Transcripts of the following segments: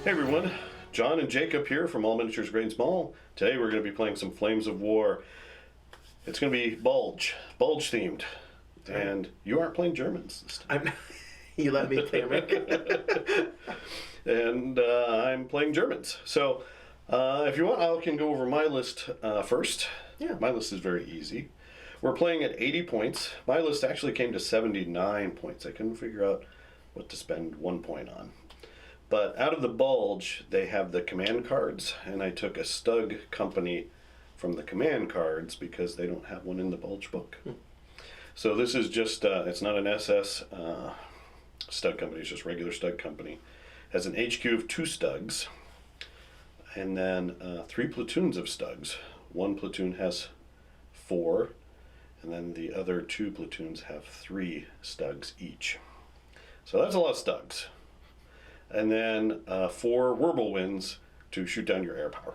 Hey everyone, Jon and Jacob here from All Miniatures Great and Small. Today we're going to be playing some Flames of War. It's going to be Bulge themed. And you aren't playing Germans this time. You let me play American. And I'm playing Germans. So if you want, I can go over my list first. Yeah. My list is very easy. We're playing at 80 points. My list actually came to 79 points. I couldn't figure out what to spend 1 point on. But out of the Bulge, they have the command cards, and I took a StuG Company from the command cards because they don't have one in the Bulge book. So this is just, it's not an SS StuG Company, it's just regular StuG Company. Has an HQ of 2 StuGs, and then 3 platoons of StuGs. One platoon has 4, and then the other 2 platoons have 3 StuGs each. So that's a lot of StuGs. And then 4 whirlwinds to shoot down your air power.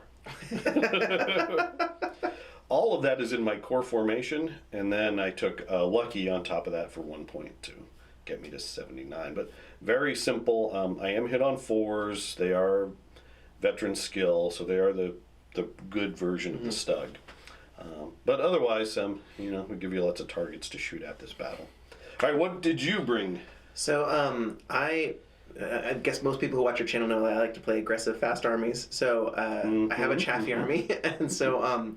All of that is in my core formation, and then I took Lucky on top of that for 1 point to get me to 79. But very simple. I am hit on 4s. They are veteran skill, so they are the good version of the StuG. But otherwise, we give you lots of targets to shoot at this battle. All right, what did you bring? So I guess most people who watch your channel know that I like to play aggressive, fast armies. So I have a Chaffee army, and so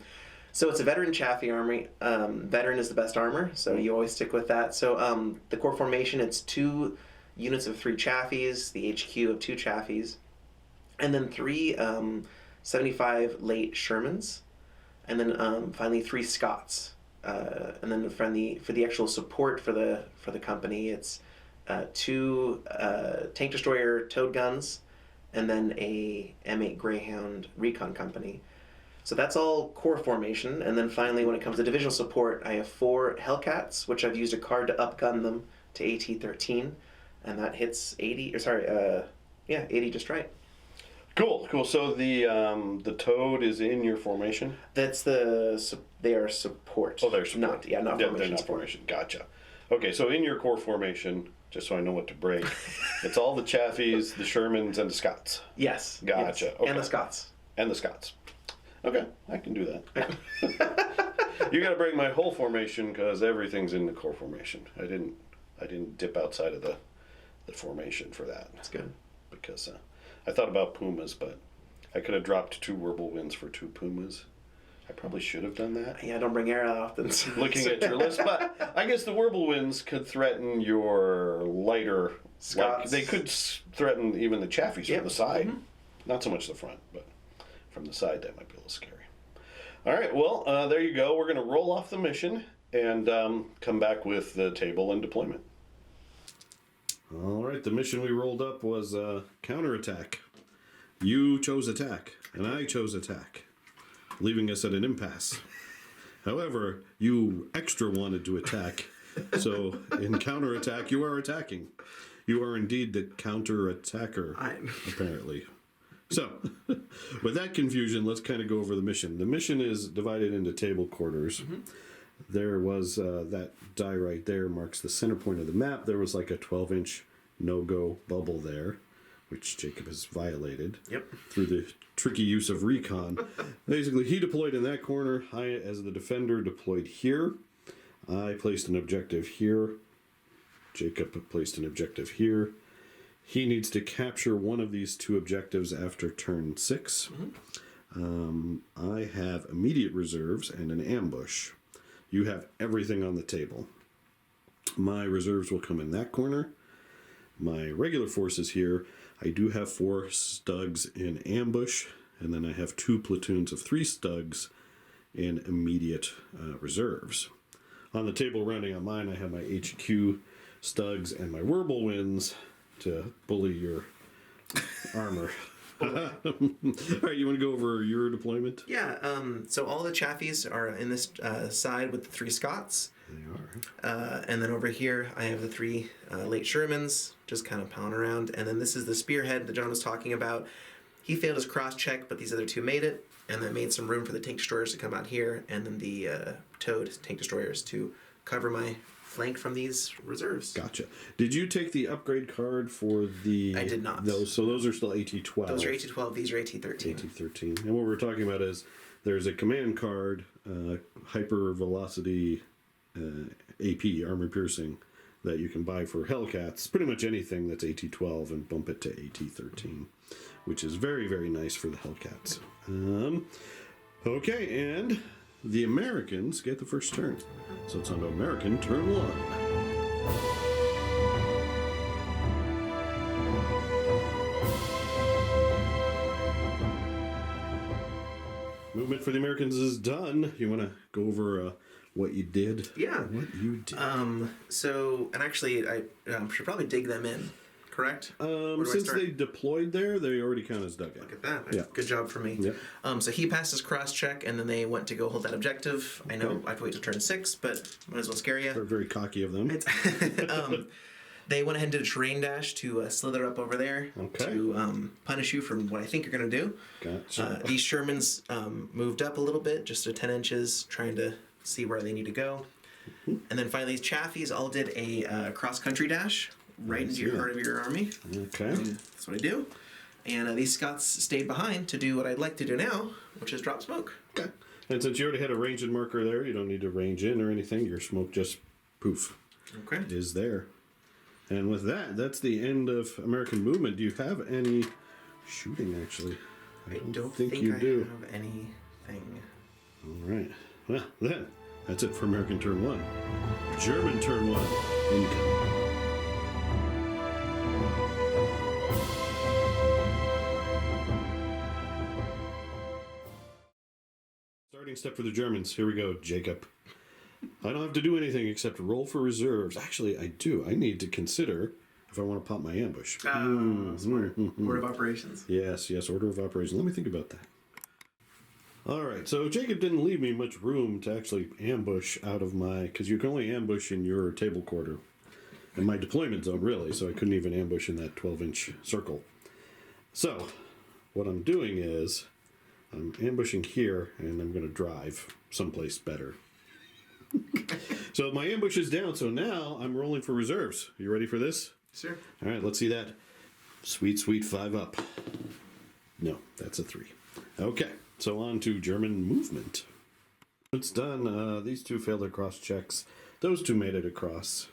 it's a veteran Chaffee army. Veteran is the best armor, so you always stick with that. So the core formation, it's 2 units of 3 Chafees, the HQ of 2 Chafees, and then 3 75 late Shermans, and then finally 3 Scots. And then for the actual support for the company, it's 2 tank destroyer towed guns, and then a M8 Greyhound recon company. So that's all core formation. And then finally, when it comes to divisional support, I have 4 Hellcats, which I've used a card to upgun them to AT-13, and that hits 80. 80 just right. Cool. So the toad is in your formation. They are support. Oh, they're support. Not formation. They're not formation. Gotcha. Okay, so in your core formation, just so I know what to bring, it's all the Chafees, the Shermans, and the Scots. Yes. Gotcha. Yes. Okay. And the Scots. And the Scots. Okay, I can do that. You got to bring my whole formation because everything's in the core formation. I didn't dip outside of the formation for that. That's good. Because I thought about Pumas, but I could have dropped 2 whirlwinds for 2 Pumas. I probably should have done that. Yeah, don't bring air that often. Looking at your list, but I guess the whirlwinds could threaten your lighter Scots. They could threaten even the Chaffees from the side. Mm-hmm. Not so much the front, but from the side that might be a little scary. All right, well, there you go. We're going to roll off the mission and come back with the table and deployment. All right, the mission we rolled up was counterattack. You chose attack, and I chose attack, leaving us at an impasse. However, you extra wanted to attack, so in counterattack, you are attacking. You are indeed the counter-attacker, apparently. So, with that confusion, let's kind of go over the mission. The mission is divided into table quarters. Mm-hmm. There was that die right there marks the center point of the map. There was like a 12-inch no-go bubble there, which Jacob has violated through the tricky use of recon. Basically, he deployed in that corner. I, as the defender, deployed here. I placed an objective here. Jacob placed an objective here. He needs to capture one of these 2 objectives after turn 6. Mm-hmm. I have immediate reserves and an ambush. You have everything on the table. My reserves will come in that corner. My regular forces here, I do have 4 StuGs in ambush, and then I have 2 platoons of 3 StuGs in immediate reserves. On the table rounding on mine, I have my HQ StuGs and my whirlwinds to bully your armor. All right, you want to go over your deployment? Yeah, so all the Chafees are in this side with the 3 Scots. They are. And then over here, I have the 3 late Shermans, just kind of pounding around. And then this is the spearhead that Jon was talking about. He failed his cross-check, but these other 2 made it. And that made some room for the tank destroyers to come out here. And then the towed tank destroyers to cover my flank from these reserves. Gotcha. Did you take the upgrade card for the... I did not. Those are still AT-12. Those are AT-12, these are AT-13. AT-13. And what we're talking about is there's a command card, hyper velocity AP, armor piercing, that you can buy for Hellcats. Pretty much anything that's AT-12 and bump it to AT-13, which is very, very nice for the Hellcats. Okay, and the Americans get the first turn. So it's on to American turn 1. Movement for the Americans is done. You want to go over what you did? Yeah. What you did. So, and actually, I should probably dig them in, correct? Since they deployed there, they already count as dug in. Look at that. Yeah. Good job for me. Yep. So he passed his cross check, and then they went to go hold that objective. I know I have to wait to turn 6, but might as well scare you. They're very cocky of them. They went ahead and did a terrain dash to slither up over there to punish you for what I think you're going to do. Gotcha. These Shermans moved up a little bit, just to 10 inches, trying to see where they need to go. And then finally, these Chaffies all did a cross-country dash right into your heart of your army. Okay. And that's what I do. And these Scots stayed behind to do what I'd like to do now, which is drop smoke. Okay. And since you already had a ranged marker there, you don't need to range in or anything. Your smoke just, poof, is there. And with that, that's the end of American movement. Do you have any shooting, actually? I don't think you do. Have anything. All right. Well, then, that's it for American turn 1. German turn 1. Incoming. Starting step for the Germans. Here we go, Jacob. I don't have to do anything except roll for reserves. Actually, I do. I need to consider if I want to pop my ambush. Smart. Order of operations. Yes, order of operations. Let me think about that. All right, so Jacob didn't leave me much room to actually ambush out of my... Because you can only ambush in your table quarter. In my deployment zone, really, so I couldn't even ambush in that 12-inch circle. So, what I'm doing is... I'm ambushing here, and I'm going to drive someplace better. So my ambush is down, so now I'm rolling for reserves. You ready for this? Sure. All right, let's see that. Sweet, sweet 5 up. No, that's a 3. Okay, so on to German movement. It's done. These two failed their cross checks. Those two made it across.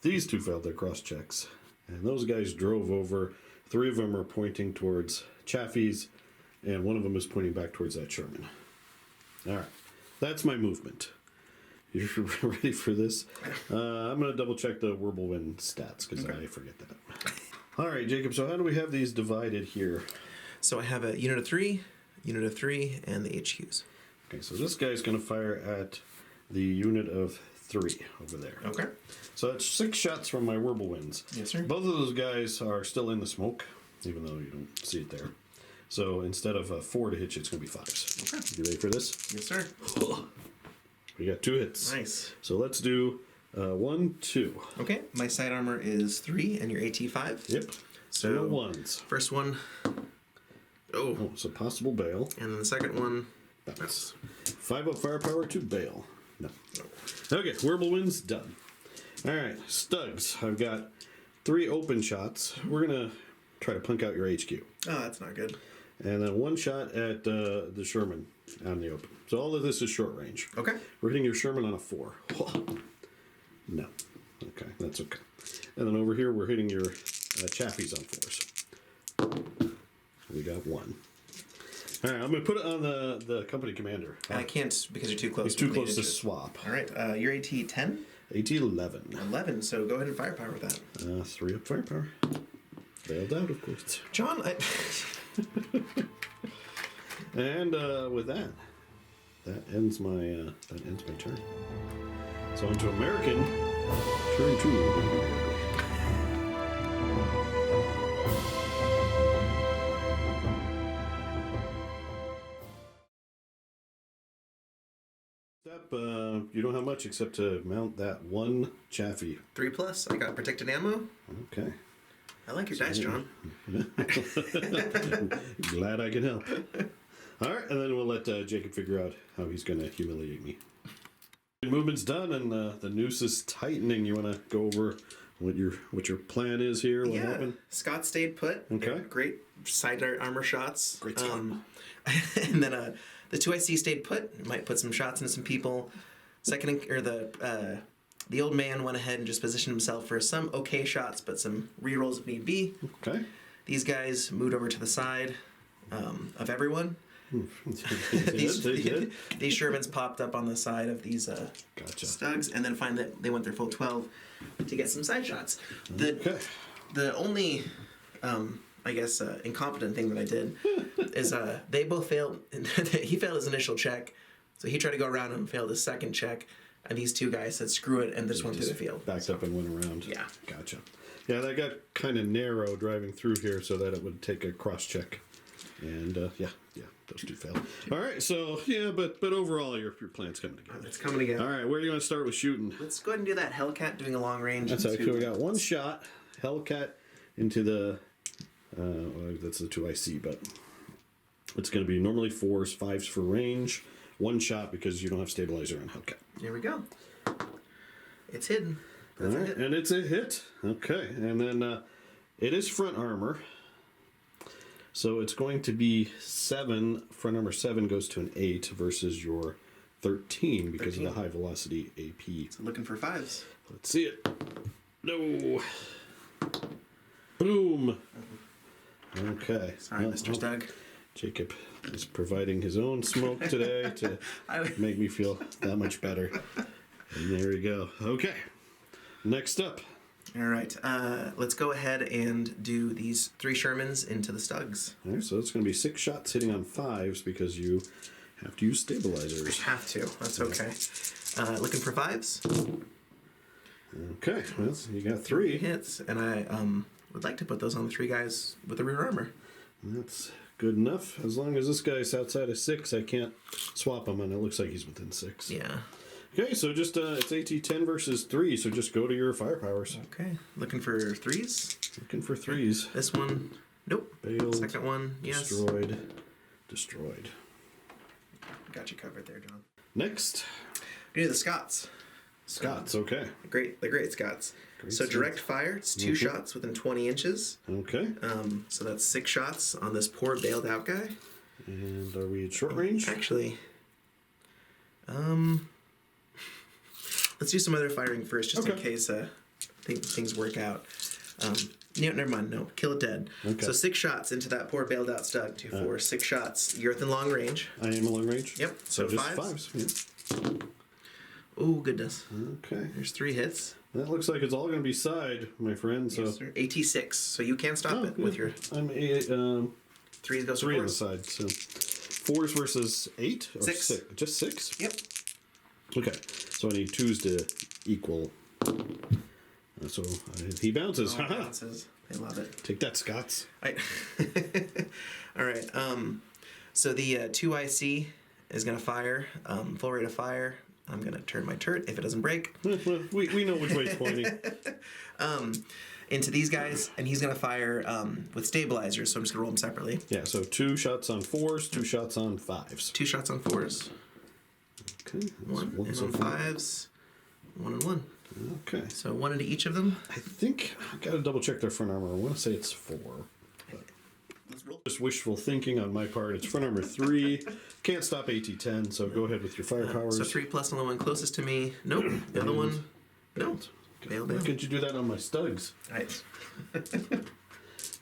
These two failed their cross checks. And those guys drove over. 3 of them are pointing towards Chaffee's, and 1 of them is pointing back towards that Sherman. All right, that's my movement. You ready for this? I'm going to double check the Whirlwind stats because I forget that. All right, Jacob, so how do we have these divided here? So I have a unit of 3, and the HQs. Okay, so this guy's going to fire at the unit of 3 over there. Okay. So that's 6 shots from my Whirlwinds. Yes, sir. Both of those guys are still in the smoke, even though you don't see it there. So instead of 4 to hit you, it's going to be 5s. Okay. You ready for this? Yes, sir. We got 2 hits. Nice. So let's do 1, 2. Okay. My side armor is 3, and your AT 5. Yep. So no 1s. First one. Oh, it's a possible bail. And then the second one. Bounce. 5 up firepower to bail. No. Okay, Whirlwind's done. All right, Stugs. I've got 3 open shots. We're going to try to punk out your HQ. Oh, that's not good. And then 1 shot at the Sherman on the open. So all of this is short range. Okay. We're hitting your Sherman on a 4. No. Okay, that's okay. And then over here, we're hitting your Chaffies on 4s. We got 1. All right, I'm going to put it on the company commander. I can't because you're too close. He's too close to swap. All right, your AT 10? AT 11. 11, so go ahead and firepower with that. 3 up firepower. Bailed out, of course. John, And with that ends my turn. So on to American turn 2. Step, you don't have much except to mount that 1 Chaffee. 3+. I got protected ammo. Okay. I like your dice, John. Glad I can help. All right, and then we'll let Jacob figure out how he's going to humiliate me. Movement's done, and the noose is tightening. You want to go over what your plan is here? What happened? Scott stayed put. Okay. Great side armor shots. Great start. And then the 2IC stayed put. Might put some shots into some people. The old man went ahead and just positioned himself for some okay shots, but some rerolls if need be. Okay. These guys moved over to the side of everyone. These These Shermans popped up on the side of these gotcha. StuGs, and then finally they went their full 12 to get some side shots. The only, I guess, incompetent thing that I did is they both failed. He failed his initial check, so he tried to go around and failed his second check, and these two guys said screw it and just went through the field. Backed up and went around. Yeah. Gotcha. Yeah, that got kind of narrow driving through here so that it would take a cross check. And yeah, those two failed. All right, so yeah, but overall your plan's coming together. It's coming together. All right, where do you want to start with shooting? Let's go ahead and do that Hellcat doing a long range. That's okay. We got one shot, Hellcat into the that's the 2IC, but it's going to be normally 4s, 5s for range. One shot because you don't have stabilizer on Hellcat. Here we go. It's hidden. All right, and it's a hit. Okay, and then it is front armor. So it's going to be 7. Front armor 7 goes to an 8 versus your 13 because of the high velocity AP. So looking for 5s. Let's see it. No. Boom. Okay. Sorry, Mr. StuG. Jacob is providing his own smoke today to make me feel that much better. And there we go. Okay. Next up. All right. Let's go ahead and do these 3 Shermans into the StuGs. All right, so it's going to be 6 shots hitting on 5s because you have to use stabilizers. I have to. That's okay. Looking for 5s. Okay. Well, you got 3 hits, and I would like to put those on the 3 guys with the rear armor. That's good enough. As long as this guy's outside of 6, I can't swap him, and it looks like he's within 6. Yeah. Okay, so just it's AT 10 versus 3, so just go to your firepowers. Okay. Looking for 3s. Looking for 3s. This one, nope. Bailed. Second one, yes. Destroyed. Got you covered there, John. Next. We're gonna do the Scots. Scots, okay. The great Scots. Great so Scots. Direct fire, it's 2 shots within 20 inches. Okay. So that's 6 shots on this poor bailed out guy. And are we at short range? Actually, let's do some other firing first, just in case things work out. Never mind. No, kill it dead. Okay. So 6 shots into that poor bailed out StuG. 2, 4, 6 shots. You're within long range. I am a long range. Yep. So just 5s. Yeah. Oh goodness. Okay. There's 3 hits. That looks like it's all going to be side, my friend. So Yes, sir. AT6. So you can't stop it with your. I'm 3 goes 3 for on the 4s. side. So 4s versus 8 or 6. Just 6. Yep. Okay. So I need 2s to equal. So he bounces. Oh, bounces. I love it. Take that, Scots. All right. So the 2IC is going to fire. Full rate of fire. I'm going to turn my turret if it doesn't break. We know which way it's pointing. Into these guys, and he's going to fire with stabilizers, so I'm just going to roll them separately. Yeah, so 2 shots on 4s, 2 shots on 5s. 2 shots on 4s. Okay. 1 and on 5s. 1 and 1. Okay. So 1 into each of them. I think I got to double check their front armor. I want to say it's 4. Let's roll. Just wishful thinking on my part. It's front armor 3. Can't stop AT 10, so go ahead with your firepowers. So 3 plus on the one closest to me. Nope. The other one. No. Bail. Why can't you do that on my StuGs? Right.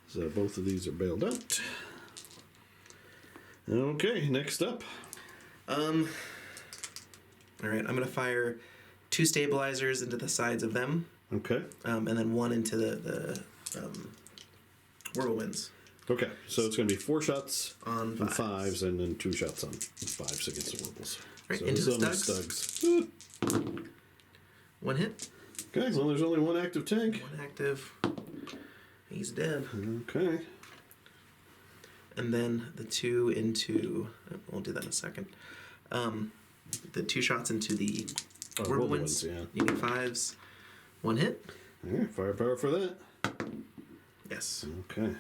So both of these are bailed out. Okay, next up. All right. I'm gonna fire 2 stabilizers into the sides of them. Okay. And then 1 into the whirlwinds. Okay, so it's going to be 4 shots On 5s and then 2 shots on 5s against the whirls. Right, so into this the is on StuGs. 1 hit. Okay, well there's only 1 active tank. 1 active. He's dead. Okay. And then the 2 into. We'll do that in a second. The 2 shots into the whirlwinds. Yeah. You need 5s. 1 hit. All right, firepower for that. Yes. Okay.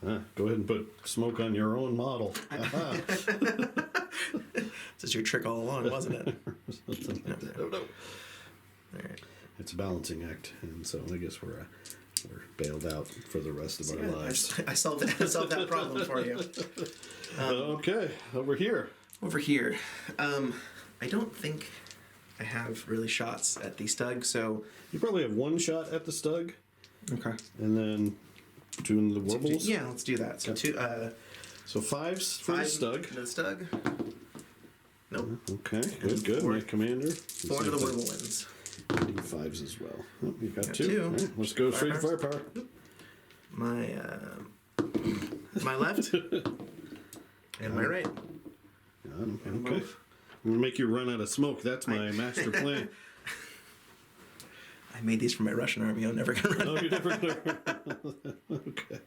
Go ahead and put smoke on your own model. This is your trick all along, wasn't it? Something like that. I don't know. All right. It's a balancing act, and so I guess we're bailed out for the rest of our lives. I solved that problem for you. Okay, over here. Over here. I don't think I have really shots at the StuG, so... You probably have one shot at the StuG. Okay. And then 2 in the warbles. Yeah, let's do that. So two. So 5s for the StuG. The StuG. Nope. Okay, good. My commander. 4 to the Whirlwinds. 5s as well. Oh, you got 2. Two. All right, let's go straight to firepower. My left and my right. Okay. I'm gonna make you run out of smoke. That's my master plan. I made these for my Russian army. I'm never gonna run. Oh, you're never gonna. Okay.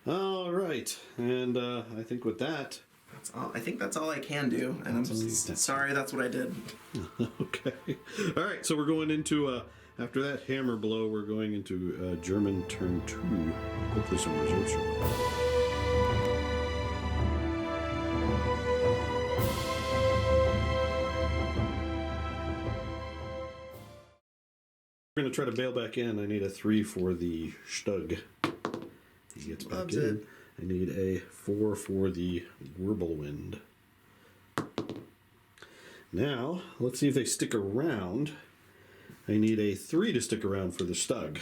All right, and I think with that. That's all. I think that's all I can do, and I'm sorry. That's what I did. Okay. All right. So we're going into after that hammer blow. We're going into German turn 2. Hopefully some reserve show. We're going to try to bail back in. I need a 3 for the StuG. He gets back Loves in. it. I need a 4 for the Whirlwind. Now, let's see if they stick around. I need a 3 to stick around for the StuG.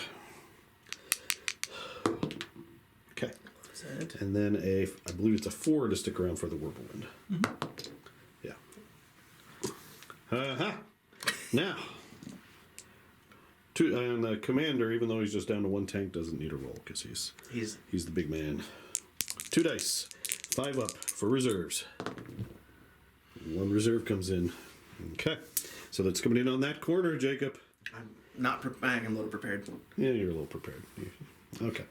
Okay. And then I believe it's a 4 to stick around for the Whirlwind. Mm-hmm. Yeah. Now. And the commander, even though he's just down to 1 tank, doesn't need a roll because he's the big man. 2 dice, 5 up for reserves. 1 reserve comes in. Okay, so that's coming in on that corner, Jacob. I'm not. I'm a little prepared. Yeah, you're a little prepared. Okay,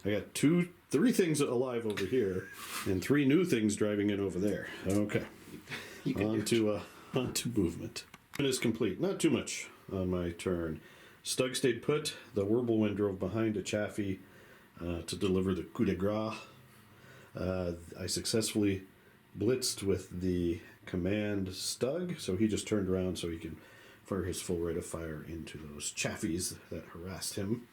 I got 3 things alive over here, and 3 new things driving in over there. Okay, on to movement. It is complete. Not too much on my turn. StuG stayed put. The Whirlwind drove behind a Chaffee to deliver the coup de grace. I successfully blitzed with the command StuG, so he just turned around so he could fire his full rate of fire into those Chaffies that harassed him.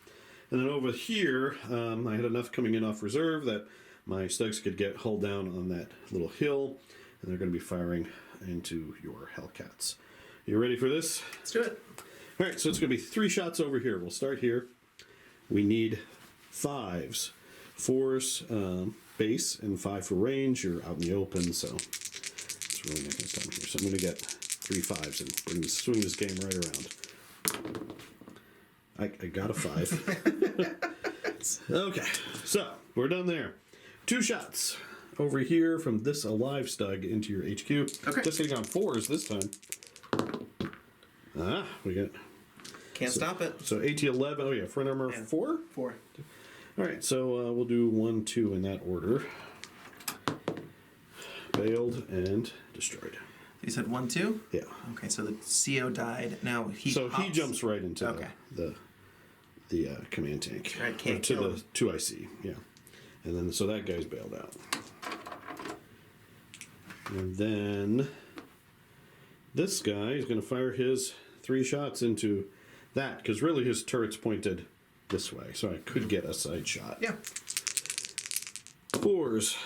And then over here, I had enough coming in off reserve that my StuGs could get hull down on that little hill, and they're going to be firing into your Hellcats. You ready for this? Let's do it. All right, so it's going to be 3 shots over here. We'll start here. We need 5s. 4s base and 5 for range. You're out in the open, so it's really making us time here. So I'm going to get 3 5s, and we're going to swing this game right around. I got a 5. Okay, so we're done there. 2 shots over here from this alive StuG into your HQ. Okay. Just getting on 4s this time. We got... Can't stop it. So AT-11, oh yeah, front armor 4? 4. All right, so we'll do 1, 2 in that order. Bailed and destroyed. You said 1, 2? Yeah. Okay, so the CO died. Now he he jumps right into okay. the command tank. Right, can't to kill the him. 2 IC, yeah. And then, so that guy's bailed out. And then this guy is going to fire his 3 shots into that, because really his turret's pointed this way, so I could get a side shot. Yeah. 4s.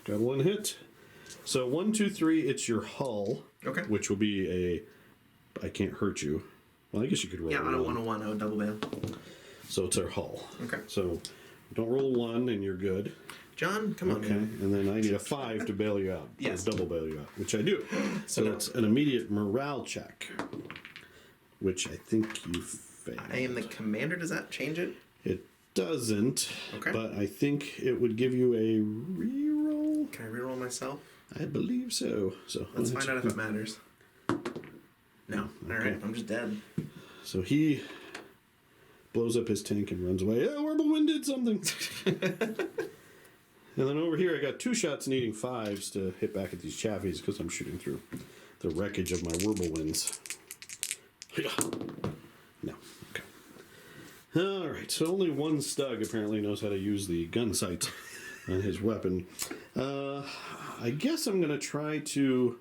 Got 1 hit. So 1, 2, 3, it's your hull. Okay. Which will be I can't hurt you. Well, I guess you could roll. Yeah, on a 101, I would double bail. So it's our hull. Okay. So don't roll a 1 and you're good. John, come on. Okay. Man. And then I need a 5 to bail you out. Yes. Or double bail you out, which I do. So it's an immediate morale check, which I think you failed. I am the commander. Does that change it? It doesn't. Okay. But I think it would give you a reroll. Can I reroll myself? I believe so. So let's find out if it matters. No. All right. I'm just dead. So he blows up his tank and runs away. Oh, Whirlwind did something. And then over here, I got 2 shots needing 5s to hit back at these Chaffies because I'm shooting through the wreckage of my Whirlwinds. No. Okay. All right. So only 1 StuG apparently knows how to use the gun sights on his weapon. I guess I'm going to try to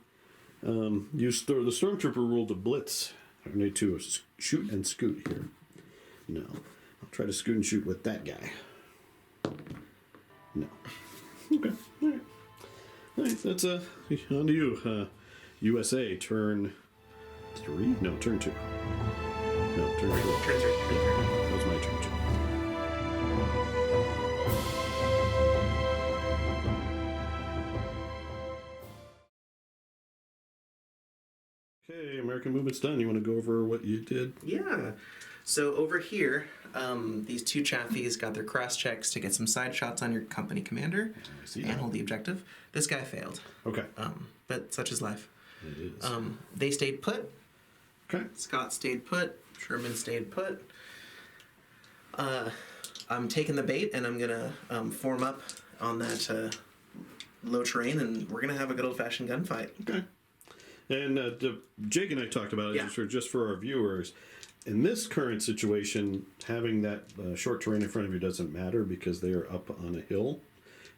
The stormtrooper rule to blitz. I need to shoot and scoot here. No. I'll try to scoot and shoot with that guy. No. Okay. All right. All right. That's on to you. USA, turn 3? No, turn 2. No, turn 3. Turn 3. That was my turn 2. Okay, American movement's done. You want to go over what you did? Yeah. So over here, these two Chafees got their cross checks to get some side shots on your company commander and hold the objective. This guy failed. Okay. But such is life. It is. They stayed put. Okay. Scott stayed put. Sherman stayed put. I'm taking the bait and I'm gonna form up on that low terrain, and we're gonna have a good old-fashioned gunfight. Okay. And Jake and I talked about it just for our viewers. In this current situation, having that short terrain in front of you doesn't matter because they are up on a hill.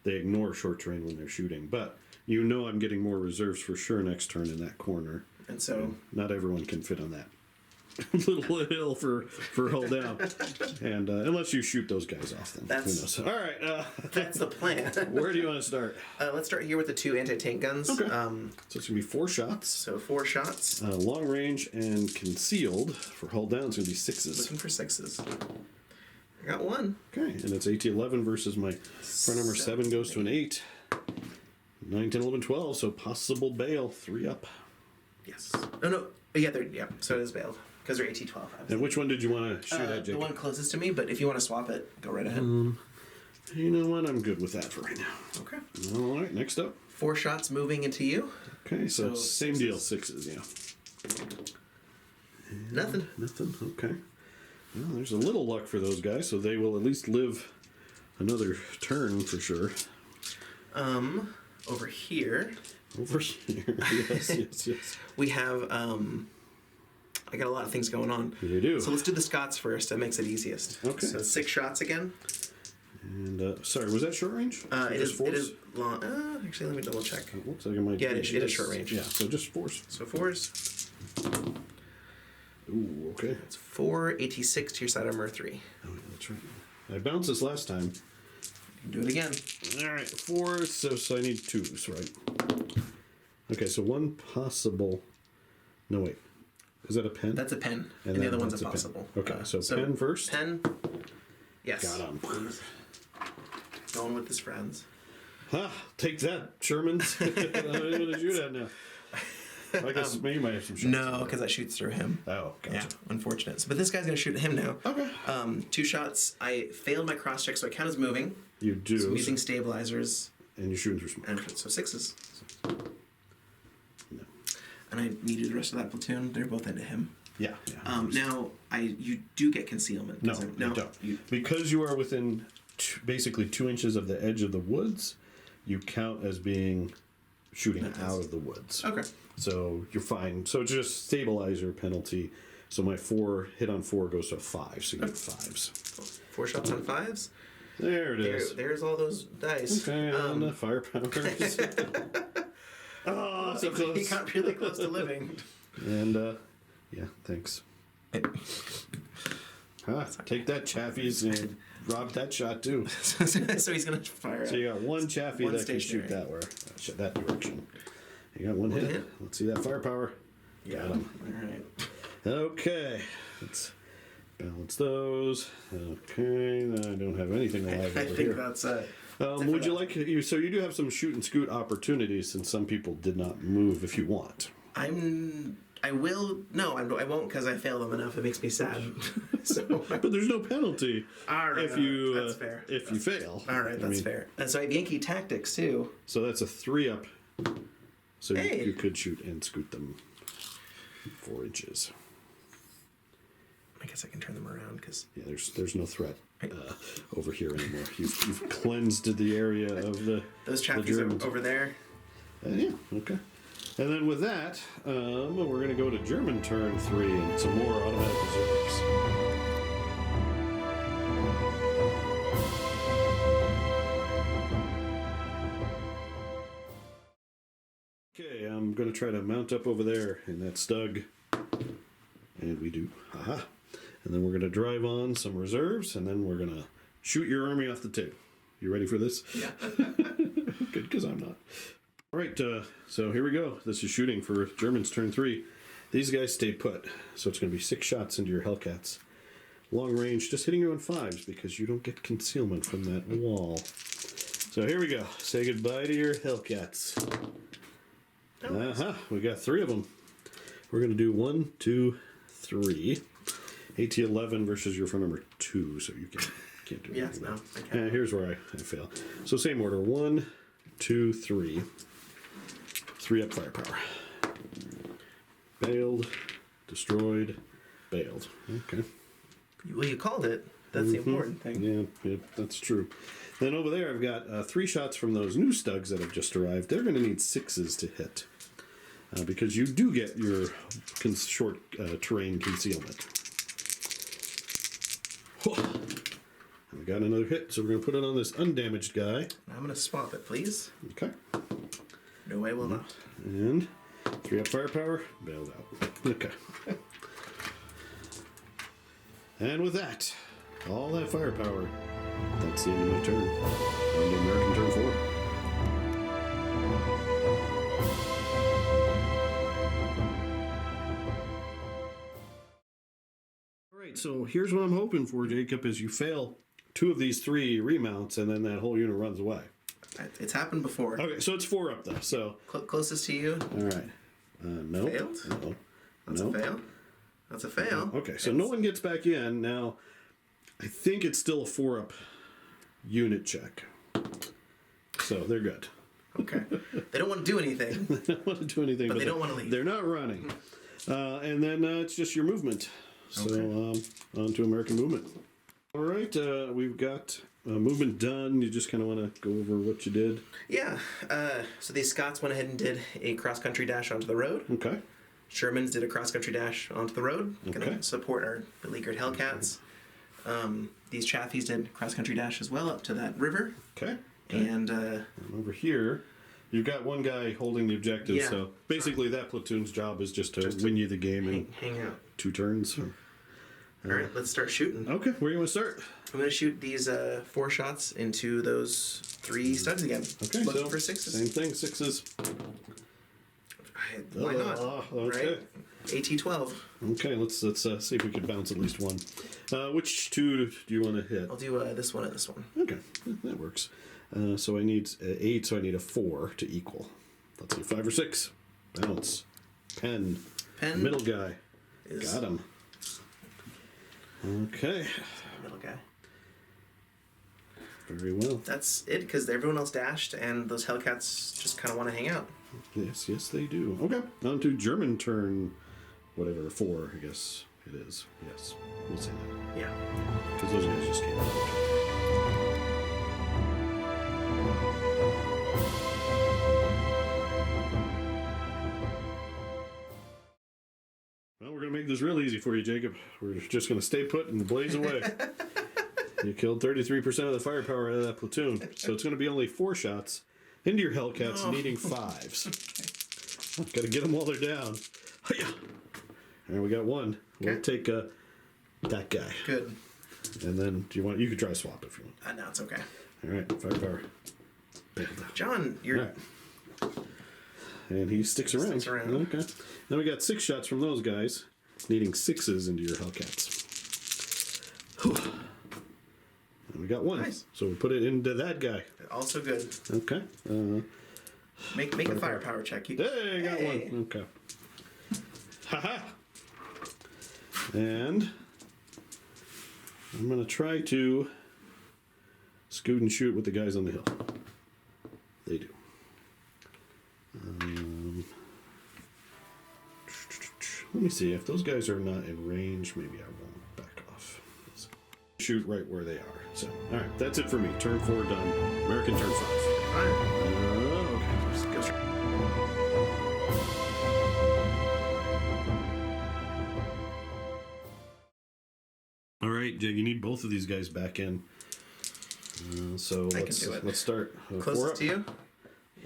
They ignore short terrain when they're shooting. But you know I'm getting more reserves for sure next turn in that corner. And so... not everyone can fit on that little hill for hold down. And unless you shoot those guys off, then who knows? All right. That's the plan. Where do you want to start? Let's start here with the two anti-tank guns. Okay. So it's going to be 4 shots. So 4 shots. Long range and concealed for hold down. It's going to be 6s. Looking for 6s. I got 1. Okay, and it's 8-11 versus my front number 7 goes to an 8. 9, 10, 11, 12. So possible bail. 3 up. Yes. Oh, no. Yeah, so it is bailed. Because they're AT-12. And which one did you want to shoot at, Jacob? The one closest to me, but if you want to swap it, go right ahead. You know what? I'm good with that for right now. Okay. All right, next up. 4 shots moving into you. Okay, so same 6s. Deal, 6s, yeah. And nothing. Nothing, okay. Well, there's a little luck for those guys, so they will at least live another turn for sure. Over here. Over here, yes. We have, I got a lot of things going on. You do. So let's do the Scots first. That makes it easiest. Okay. So 6 shots again. And, sorry, was that short range? It is long. Actually, let me double check. It looks like it might be. Yeah, it is short range. Yeah, so just 4s. So 4s. Ooh, okay. It's 4 AT6 to your side armor 3. Oh, yeah, that's right. I bounced this last time. You can do it again. All right, 4, so I need 2s, right? Okay, so one possible... No, wait. Is that a pen? That's a pen, and the other one's a possible. Okay, so pen first? Pen, yes. Got him. Going with his friends. Take that, Shermans. I don't know what to shoot at now. I guess maybe you might have some shots. No, because that shoots through him. Oh, gotcha. Yeah, unfortunate. But this guy's going to shoot at him now. Okay. 2 shots. I failed my cross check, so I count as moving. You do. So I'm using stabilizers. And you're shooting through smoke. And so 6s. No. And I needed the rest of that platoon. They're both into him. Yeah. Now, you do get concealment. No, you don't. Because you are within basically 2 inches of the edge of the woods, you count as being shooting out of the woods. Okay. So you're fine. So just stabilizer penalty. So my 4 hit on 4 goes to 5. So you get 5s. 4 shots on 5s. There it is. There's all those dice. Okay, on the firepower. Oh, so close. He got really close to living. And yeah, thanks. Take that, Chafees, and rob that shot too. So he's gonna fire. So you got one Chaffee that can shoot that way, that direction. You got one hit. Let's see that firepower. Got him. All right. Okay, let's balance those. Okay, I don't have anything alive over here. I think that's would you like you? So you do have some shoot and scoot opportunities, since some people did not move. If you want, I will. No, I won't, because I failed them enough. It makes me sad. But there's no penalty. All right, if you that's fair. If you fail. All right, that's fair. And so I have Yankee tactics too. So that's a 3 up. So hey. you could shoot and scoot them 4 inches. I guess I can turn them around because there's no threat over here anymore. You've cleansed the area of those Chafees over there. Yeah, okay. And then with that, we're going to go to German turn 3 and some more automatic reserves. Okay, I'm going to try to mount up over there in that StuG. And we do. Haha. And then we're going to drive on some reserves, and then we're going to shoot your army off the table. You ready for this? Yeah. Good, because I'm not. All right, so here we go. This is shooting for Germans turn 3. These guys stay put, so it's going to be 6 shots into your Hellcats. Long range, just hitting you on 5s because you don't get concealment from that wall. So here we go. Say goodbye to your Hellcats. We got 3 of them. We're going to do 1, 2, 3. AT-11 versus your phone number 2, so you can't do anything. Yes, no, I can't. Here's where I fail. So same order. 1, 2, 3. 3 up firepower. Bailed, destroyed, bailed. Okay. Well, you called it. That's the important thing. Yeah, that's true. Then over there, I've got 3 shots from those new StuGs that have just arrived. They're going to need 6s to hit. Because you do get your short terrain concealment. We got another hit, so we're going to put it on this undamaged guy. I'm going to swap it, please. Okay. No, I will not. And 3 up firepower, bailed out. Okay. And with that, all that firepower, that's the end of my turn. On to American turn 4. Alright, so here's what I'm hoping for, Jacob, is you fail 2 of these 3 remounts and then that whole unit runs away. It's happened before. Okay, so it's 4 up though, so... Closest to you. Alright. No. Failed? No. That's a fail. That's a fail. Okay, so no one gets back in. Now, I think it's still a 4-up unit check. So they're good. Okay. They don't want to do anything. They don't want to do anything, but they don't want to leave. They're not running. And then it's just your movement. So on to American movement. All right, we've got movement done. You just kind of want to go over what you did. Yeah. So these Scots went ahead and did a cross-country dash onto the road. Okay. Shermans did a cross-country dash onto the road. Going to support our beleaguered Hellcats. These Chaffies did cross-country dash as well up to that river. Okay. And over here, you've got one guy holding the objective. Yeah. So basically, that platoon's job is just to win you the game in hang out. 2 turns. All right, let's start shooting. Okay, where do you want to start? I'm going to shoot these 4 shots into those 3 studs again. Okay, looking for 6s. Same thing, 6s. Why not? Okay. Right? AT-12. Okay, let's see if we can bounce at least 1. Which 2 do you want to hit? I'll do this one and this one. Okay, that works. So I need 8, so I need a 4 to equal. Let's see, 5 or 6. Bounce. Pen. Middle guy. Got him. Okay. Middle guy. Very well. That's it, because everyone else dashed, and those Hellcats just kind of want to hang out. Yes, they do. Okay, on to German turn, whatever, 4, I guess it is. Yes, we'll say that. Yeah. Because those guys just came out. Well, we're going to make this real easy for you, Jacob. We're just going to stay put and blaze away. You killed 33% of the firepower out of that platoon. So it's going to be only 4 shots into your Hellcats, needing 5s. Got to get them while they're down. And we got 1. We'll take that guy. Good. And then, you could try swap if you want. No, it's okay. All right, firepower. John, you're... All right. And he sticks around. Okay. Then we got 6 shots from those guys, needing 6s into your Hellcats. And we got 1. Nice. So we put it into that guy. Also good. Okay. Make a firepower check. Hey, got 1. Okay. Haha. And I'm going to try to scoot and shoot with the guys on the hill. They do. Let me see. If those guys are not in range, maybe I won't back off. Shoot right where they are. So, all right, that's it for me. Turn 4 done. American turn 5. Okay. Let's go straight. All right, Jake, you need both of these guys back in. So I can do it. Let's start. Closest to you?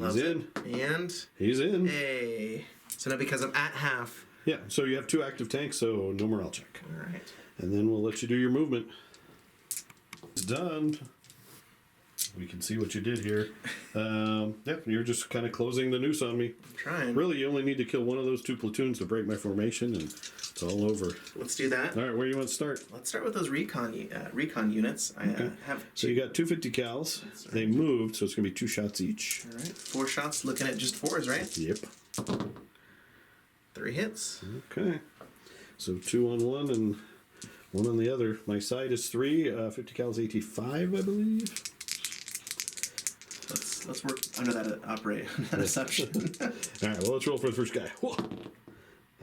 Loves He's in. And He's in. hey. So now because I'm at half. Yeah, so you have 2 active tanks, so no morale check. All right. And then we'll let you do your movement. It's done. We can see what you did here. You're just kind of closing the noose on me. I'm trying. Really, you only need to kill one of those 2 platoons to break my formation, and it's all over. Let's do that. All right, where do you want to start? Let's start with those recon units. I have. So you got 250 cals. They moved, so it's going to be 2 shots each. All right. 4 shots. Looking at just 4s, right? Yep. 3 hits. Okay. So 2 on one and 1 on the other. My side is 3. 50 cal is 85, I believe. Let's work under that assumption. All right. Well, let's roll for the first guy. Whoa.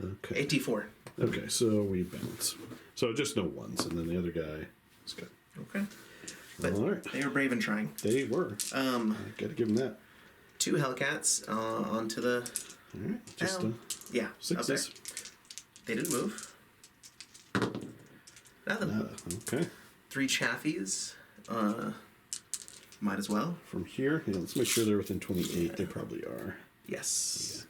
Okay. 84. Okay. So we balance. So just no ones, and then the other guy is good. Okay. But all right. they were brave and trying. They were. Got to give them that. 2 Hellcats onto the. All right. Just yeah. 6s. They didn't move. Nothing. Okay. 3 Chaffies. Might as well. From here, let's make sure they're within 28. They probably are. Yes.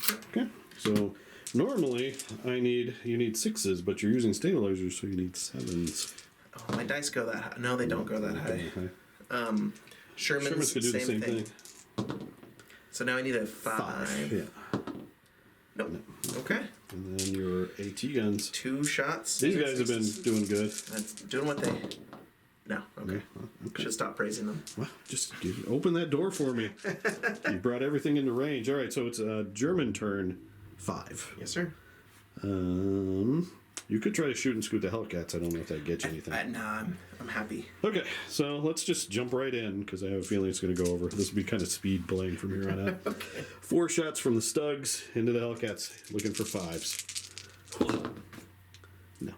Yeah. Okay. So normally you need 6s, but you're using stabilizers, so you need 7s. Oh, my dice go that high. No, they don't go that high. Sherman's could do the same thing. So now I need a 5. Yeah. Nope. Okay. And then your AT guns. 2 shots. These guys have been doing good. That's doing what they. No. Okay. Okay. Should stop praising them. Well, just open that door for me. You brought everything into range. All right, so it's a German turn 5. Yes, sir. You could try to shoot and scoot the Hellcats. I don't know if that gets you anything. Nah, I'm happy. Okay, so let's just jump right in because I have a feeling it's going to go over. This will be kind of speed playing from here on out. Okay. 4 shots from the StuGs into the Hellcats, looking for 5s. No.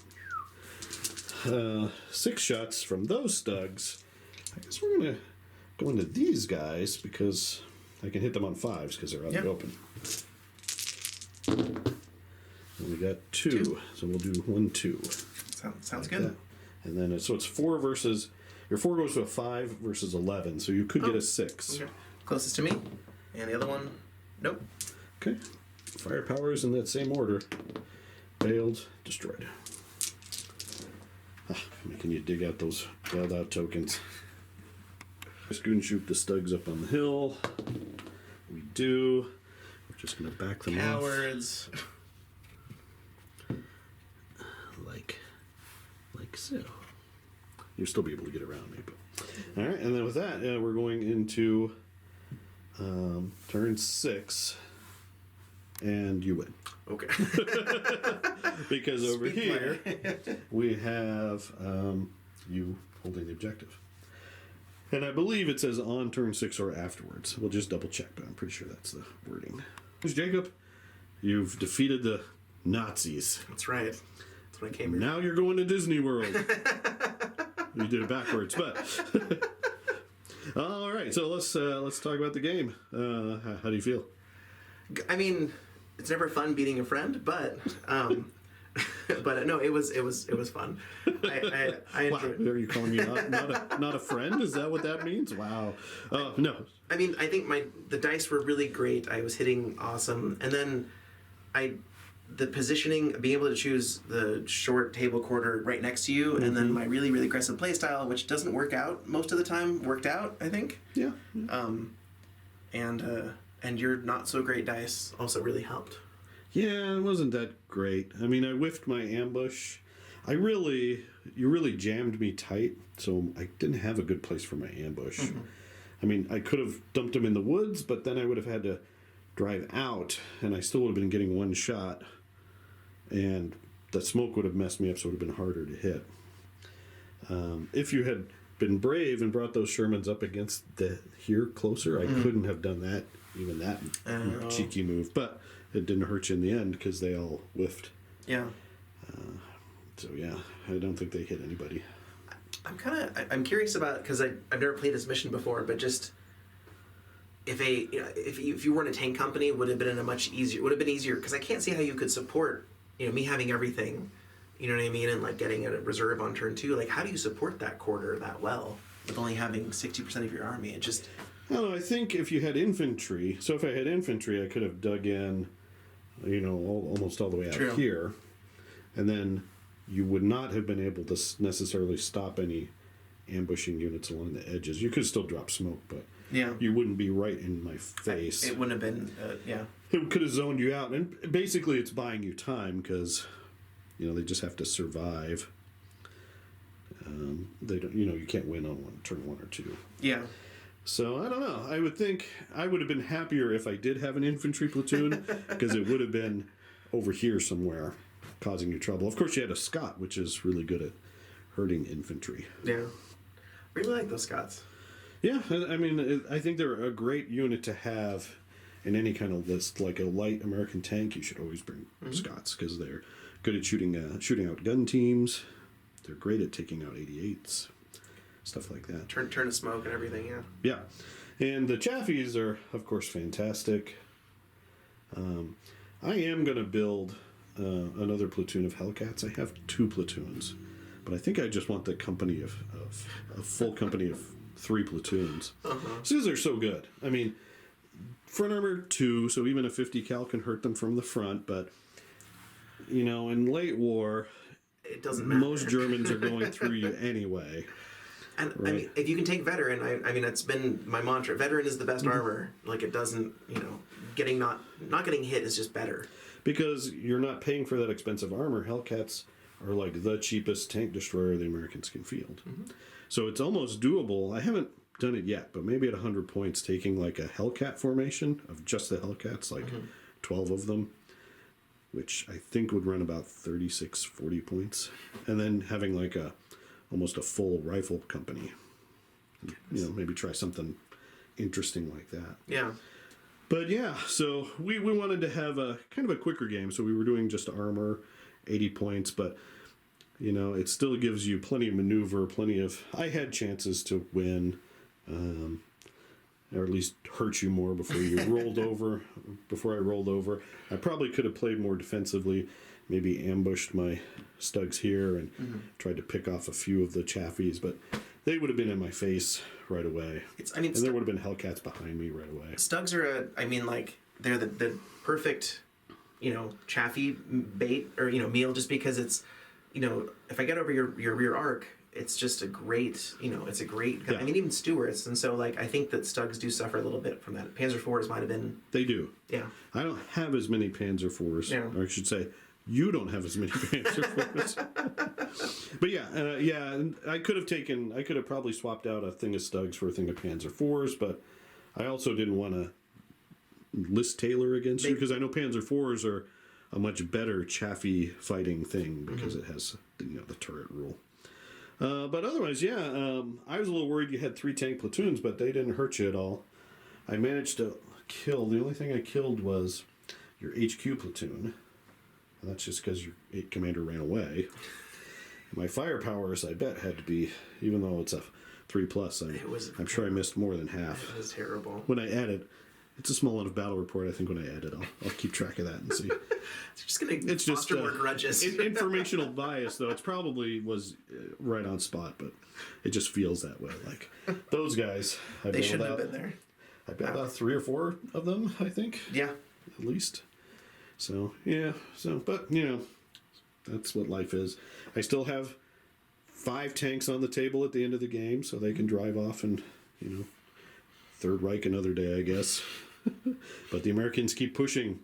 6 shots from those StuGs. I guess we're going to go into these guys because I can hit them on 5s because they're out in the open. And we got 2, so we'll do 1, 2. Sounds like good. That. And then it's 4 versus your 4 goes to a 5 versus 11, so you could get a 6. Okay. Closest to me, and the other one, nope. Okay, firepower is in that same order. Failed, destroyed. Can you dig out those failed out tokens? Just go and shoot the StuGs up on the hill. We do. We're just gonna back them Cowards. off. Like so. You'll still be able to get around me, but all right. And then with that, we're going into turn 6, and you win. Okay. Because over here we have you holding the objective, and I believe it says on turn 6 or afterwards. We'll just double check, but I'm pretty sure that's the wording. Jacob, you've defeated the Nazis. That's right. That's what I came here. Now you're going to Disney World. You did it backwards, but all right. So let's talk about the game. How do you feel? I mean, it's never fun beating a friend, but but no, it was fun. I enjoyed. Wow. Are you calling me not a friend? Is that what that means? Wow. No. I mean, I think the dice were really great. I was hitting awesome, and then the positioning, being able to choose the short table quarter right next to you, and then my really, really aggressive play style, which doesn't work out most of the time, worked out, I think. Yeah. And your not so great dice also really helped. Yeah, it wasn't that great. I mean, I whiffed my ambush. You really jammed me tight, so I didn't have a good place for my ambush. Mm-hmm. I mean, I could have dumped him in the woods, but then I would have had to drive out, and I still would have been getting 1 shot. And the smoke would have messed me up, so it would have been harder to hit. If you had been brave and brought those Shermans up against here closer, I couldn't have done that, even that cheeky move. But it didn't hurt you in the end because they all whiffed. Yeah. So yeah, I don't think they hit anybody. I'm curious about, because I've never played this mission before, but just if you weren't a tank company, would have been easier because I can't see how you could support me having everything, you know what I mean, and like getting a reserve on turn 2. Like, how do you support that quarter that well with only having 60% of your army? It just I don't know. I think if you had infantry, so if I had infantry, I could have dug in, almost all the way out here, and then you would not have been able to necessarily stop any ambushing units along the edges. You could still drop smoke, but you wouldn't be right in my face. It wouldn't have been, It could have zoned you out, and basically it's buying you time because, they just have to survive. They don't, you can't win on turn 1 or 2. Yeah. So I don't know. I would think I would have been happier if I did have an infantry platoon because it would have been over here somewhere, causing you trouble. Of course, you had a Scot, which is really good at hurting infantry. Yeah. Really like those Scots. Yeah, I mean, I think they're a great unit to have in any kind of list. Like a light American tank, you should always bring Scots because they're good at shooting out gun teams. They're great at taking out 88s, stuff like that. Turn to smoke and everything, yeah. Yeah, and the Chaffies are, of course, fantastic. I am going to build another platoon of Hellcats. I have 2 platoons, but I think I just want the company of a full company of 3 platoons. Because they're so good. I mean, front armor 2, so even a 50 cal can hurt them from the front, but in late war, it doesn't matter. Most Germans are going through you anyway. And right. I mean, if you can take veteran, I mean, it's been my mantra. Veteran is the best armor. Like, it doesn't, getting not getting hit is just better. Because you're not paying for that expensive armor. Hellcats are like the cheapest tank destroyer the Americans can field. So it's almost doable. I haven't done it yet, but maybe at 100 points, taking like a Hellcat formation of just the Hellcats, like 12 of them, which I think would run about 36, 40 points. And then having like almost a full rifle company. Maybe try something interesting like that. Yeah. But yeah, so we wanted to have a kind of a quicker game. So we were doing just armor, 80 points, but it still gives you plenty of maneuver, I had chances to win, or at least hurt you more before you before I rolled over. I probably could have played more defensively, maybe ambushed my StuGs here and tried to pick off a few of the Chaffies, but they would have been in my face right away. And there would have been Hellcats behind me right away. StuGs are they're the perfect, Chaffee bait or, meal, just because it's, if I get over your rear arc, it's just a great, it's a great, I mean, even Stewarts. And so, I think that StuGs do suffer a little bit from that. Panzer IVs might have been... They do. Yeah. I don't have as many Panzer IVs, or I should say, you don't have as many Panzer IVs. But I could have probably swapped out a thing of StuGs for a thing of Panzer IVs, but I also didn't want to list Taylor against you, because I know Panzer IVs are a much better Chaffee fighting thing, because it has, the turret rule. But otherwise, I was a little worried you had 3 tank platoons, but they didn't hurt you at all. I managed to kill, the only thing I killed was your HQ platoon. And that's just because your 8 commander ran away. My firepowers, I bet, had to be, even though it's a 3+, I'm sure I missed more than half. It was terrible. When I added, it's a small enough battle report. I think when I add it, I'll keep track of that and see. It's just more grudges. Informational bias, though. It probably was right on spot, but it just feels that way. Like those guys, they shouldn't have been there. I bet about 3 or 4 of them. I think. Yeah. At least. So but that's what life is. I still have 5 tanks on the table at the end of the game, so they can drive off and Third Reich another day, I guess. But the Americans keep pushing,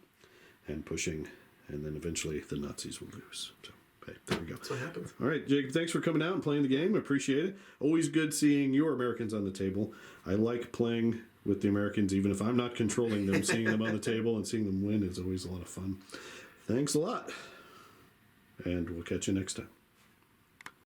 and then eventually the Nazis will lose. So, hey, there we go. That's what happens. All right, Jacob, thanks for coming out and playing the game. I appreciate it. Always good seeing your Americans on the table. I like playing with the Americans, even if I'm not controlling them. Seeing them on the table and seeing them win is always a lot of fun. Thanks a lot, and we'll catch you next time.